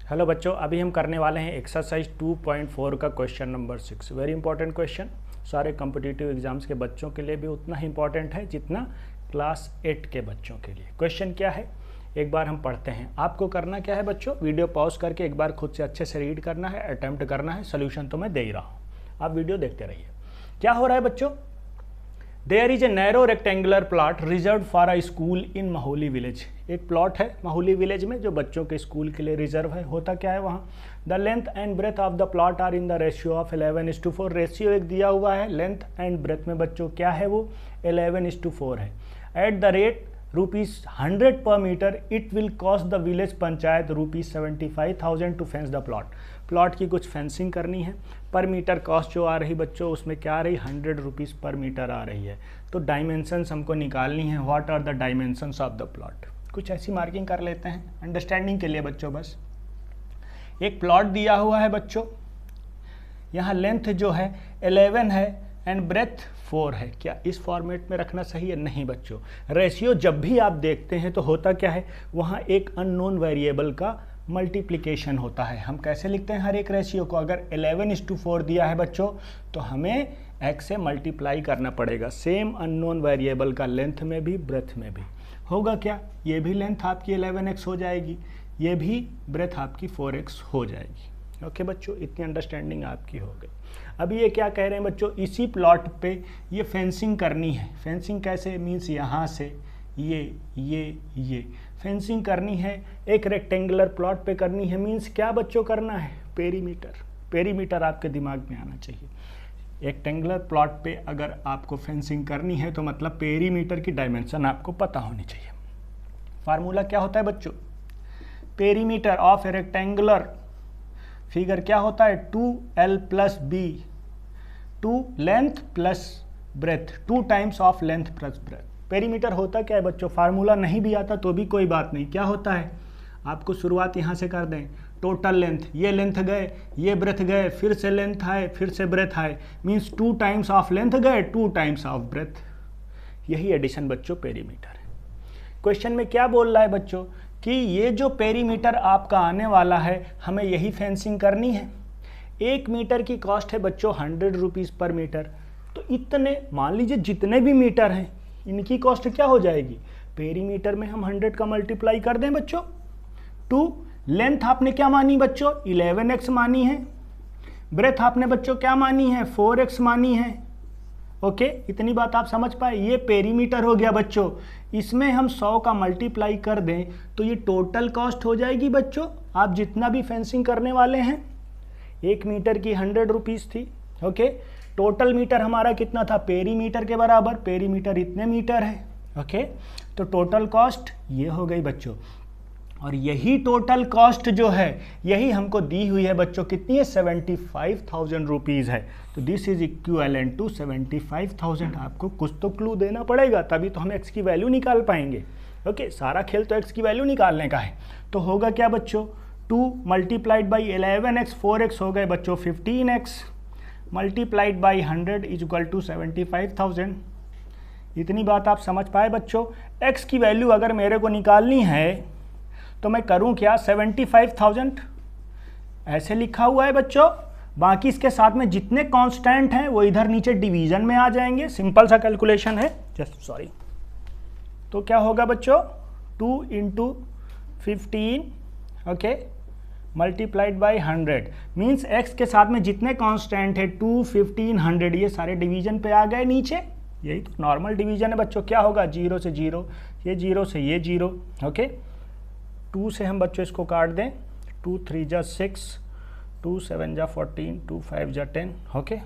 Hello बच्चों, अभी हम करने वाले हैं एक्सरसाइज 2.4 का question number 6। Very important question, सारे कॉम्पिटिटिव एग्जाम्स के बच्चों के लिए भी उतना ही इंपॉर्टेंट है जितना क्लास 8 के बच्चों के लिए। क्वेश्चन क्या है एक बार हम पढ़ते हैं। आपको करना क्या है बच्चों, वीडियो पॉज करके एक बार खुद से अच्छे से रीड करना है, अटैम्प्ट करना है। सोल्यूशन तो मैं दे ही रहा हूँ, आप वीडियो देखते रहिए। क्या हो रहा है बच्चों, there is a narrow rectangular plot reserve for a school in Mahauli village. एक प्लॉट है माहौली विलेज में जो बच्चों के स्कूल के लिए रिजर्व है। होता क्या है वहाँ, the length and breath of the plot are in the ratio of 11:4। Ratio एक दिया हुआ है, लेंथ एंड ब्रेथ में बच्चों क्या है वो 11:4 है। At the rate ₹100 per metre it will cost the village panchayat ₹75,000 to fence the plot. Plot की कुछ फेंसिंग करनी है, पर मीटर कॉस्ट जो आ रही बच्चों उसमें क्या आ रही, ₹100 पर मीटर आ रही है। तो डायमेंशंस हमको निकालनी है, what are the dimensions of the plot. कुछ ऐसी मार्किंग कर लेते हैं अंडरस्टैंडिंग के लिए बच्चों। बस एक प्लॉट दिया हुआ है बच्चों, यहाँ लेंथ जो है 11 है एंड ब्रेथ 4 है। क्या इस फॉर्मेट में रखना सही है? नहीं बच्चों। रेशियो जब भी आप देखते हैं तो होता क्या है, वहाँ एक अननोन वेरिएबल का मल्टीप्लिकेशन होता है। हम कैसे लिखते हैं हर एक रेशियो को, अगर 11:4 दिया है बच्चों तो हमें x से मल्टीप्लाई करना पड़ेगा। सेम अननोन वेरिएबल का लेंथ में भी ब्रेथ में भी होगा क्या, ये भी लेंथ आपकी 11x हो जाएगी, ये भी ब्रेथ आपकी 4x हो जाएगी। ओके बच्चों, इतनी अंडरस्टैंडिंग आपकी हो गई। अभी ये क्या कह रहे हैं बच्चों, इसी प्लॉट पे ये फेंसिंग करनी है। फेंसिंग कैसे, मीन्स यहाँ से ये फेंसिंग करनी है, एक रेक्टेंगुलर प्लॉट पे करनी है। मीन्स क्या बच्चों करना है, पेरीमीटर। पेरीमीटर आपके दिमाग में आना चाहिए। रेक्टेंगुलर प्लॉट पे अगर आपको फेंसिंग करनी है तो मतलब पेरीमीटर की डायमेंशन आपको पता होनी चाहिए। फार्मूला क्या होता है बच्चों, perimeter of A rectangular figure क्या होता है, 2l + b, 2 length plus breadth, 2 times of length plus breadth. Perimeter होता क्या है बच्चों, फार्मूला नहीं भी आता तो भी कोई बात नहीं। क्या होता है, आपको शुरुआत यहाँ से कर दें, टोटल लेंथ, ये लेंथ गए, ये ब्रेथ गए, फिर से लेंथ आए, फिर से ब्रेथ आए, मीन्स 2 टाइम्स ऑफ लेंथ गए, 2 टाइम्स ऑफ ब्रेथ। यही एडिशन बच्चों पेरीमीटर है। क्वेश्चन में क्या बोल रहा है बच्चों कि ये जो पेरीमीटर आपका आने वाला है हमें यही फेंसिंग करनी है। 1 मीटर की कॉस्ट है बच्चों ₹100 पर मीटर। तो इतने मान लीजिए जितने भी मीटर हैं इनकी कॉस्ट क्या हो जाएगी, पेरीमीटर में हम 100 का मल्टीप्लाई कर दें बच्चों। 2 लेंथ आपने क्या मानी बच्चों, 11x मानी है। ब्रेथ आपने बच्चों क्या मानी है, 4x मानी है। ओके, इतनी बात आप समझ पाए। ये पेरीमीटर हो गया बच्चों, इसमें हम 100 का मल्टीप्लाई कर दें तो ये टोटल कॉस्ट हो जाएगी बच्चों। आप जितना भी फेंसिंग करने वाले हैं, 1 मीटर की ₹100 थी। ओके, टोटल मीटर हमारा कितना था, पेरीमीटर के बराबर, पेरीमीटर इतने मीटर है। ओके, तो टोटल कॉस्ट ये हो गई बच्चों। और यही टोटल कॉस्ट जो है यही हमको दी हुई है बच्चों, कितनी है, ₹75,000 है। तो दिस इज इक्विवेलेंट टू 75,000। आपको कुछ तो क्लू देना पड़ेगा, तभी तो हम x की वैल्यू निकाल पाएंगे। ओके, सारा खेल तो x की वैल्यू निकालने का है। तो होगा क्या बच्चों, 2 मल्टीप्लाइड बाई 11x 4x हो गए बच्चों 15x, multiplied by 100 is equal to 75,000। इतनी बात आप समझ पाए बच्चों। x की वैल्यू अगर मेरे को निकालनी है तो मैं करूं क्या, 75,000 ऐसे लिखा हुआ है बच्चों। बाकी इसके साथ में जितने कांस्टेंट हैं वो इधर नीचे डिवीजन में आ जाएंगे। सिंपल सा कैलकुलेशन है, जस्ट सॉरी। तो क्या होगा बच्चों, 2 × 15 okay multiplied by 100 means x के साथ में जितने कांस्टेंट है 2, 15, 100 ये सारे डिवीजन पे आ गए नीचे। यही तो नॉर्मल डिवीजन है बच्चों। क्या होगा, 0 से 0, ये 0 से ये 0। ओके, 2 से हम बच्चों इसको काट दें, 2 3 जा 6, 2 7 जा 14, 2 5 जा 10। ओके,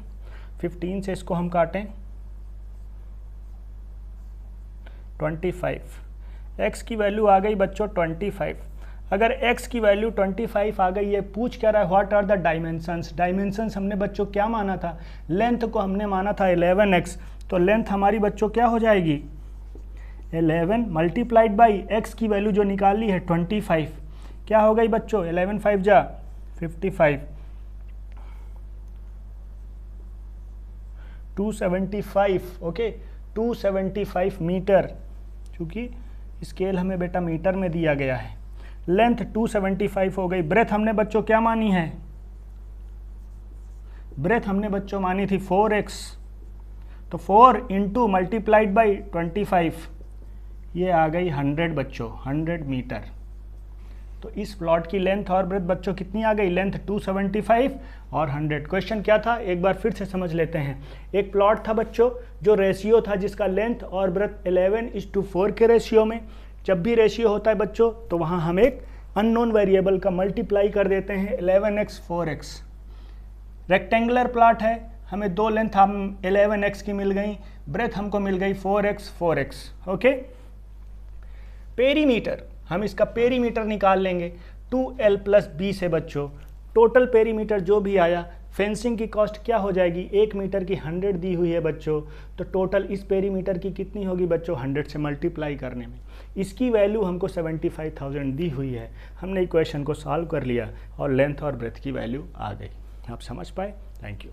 15 से इसको हम काटें 25। x की वैल्यू आ गई बच्चों 25। अगर x की वैल्यू 25 आ गई, ये पूछ क्या रहा है, what are the dimensions. Dimensions हमने बच्चों क्या माना था, लेंथ को हमने माना था 11x। तो लेंथ हमारी बच्चों क्या हो जाएगी, 11 मल्टीप्लाइड बाई x की वैल्यू जो निकाली है 25। क्या हो गई बच्चों, 11 5 जा 55, 275। ओके, 275 मीटर, क्योंकि स्केल हमें बेटा मीटर में दिया गया है। लेंथ 275 हो गई। ब्रेथ हमने बच्चों क्या मानी है? ब्रेथ हमने बच्चों मानी थी 4x, तो 4 इंटू मल्टीप्लाइड बाई 25, ये आ गई 100 बच्चों, 100 मीटर। तो इस प्लॉट की लेंथ और ब्रेथ बच्चों कितनी आ गई? लेंथ 275 और 100। क्वेश्चन क्या था एक बार फिर से समझ लेते हैं। एक प्लॉट था बच्चों जो रेशियो था जिसका लेंथ और ब्रेथ 11:4 के रेशियो में। जब भी रेशियो होता है बच्चों तो वहाँ हम एक अननोन वेरिएबल का मल्टीप्लाई कर देते हैं 11x 4x। रेक्टेंगुलर प्लॉट है, हमें दो लेंथ हम 11x की मिल गई, ब्रेथ हमको मिल गई 4x। ओके। पेरीमीटर, हम इसका पेरीमीटर निकाल लेंगे 2l + b से बच्चों। टोटल पेरीमीटर जो भी आया, फेंसिंग की कॉस्ट क्या हो जाएगी? 1 मीटर की 100 दी हुई है बच्चों, तो टोटल इस पेरीमीटर की कितनी होगी बच्चों? 100 से मल्टीप्लाई करने में इसकी वैल्यू हमको 75,000 दी हुई है। हमने इक्वेशन को सॉल्व कर लिया और लेंथ और ब्रेथ की वैल्यू आ गई। आप समझ पाए? Thank you.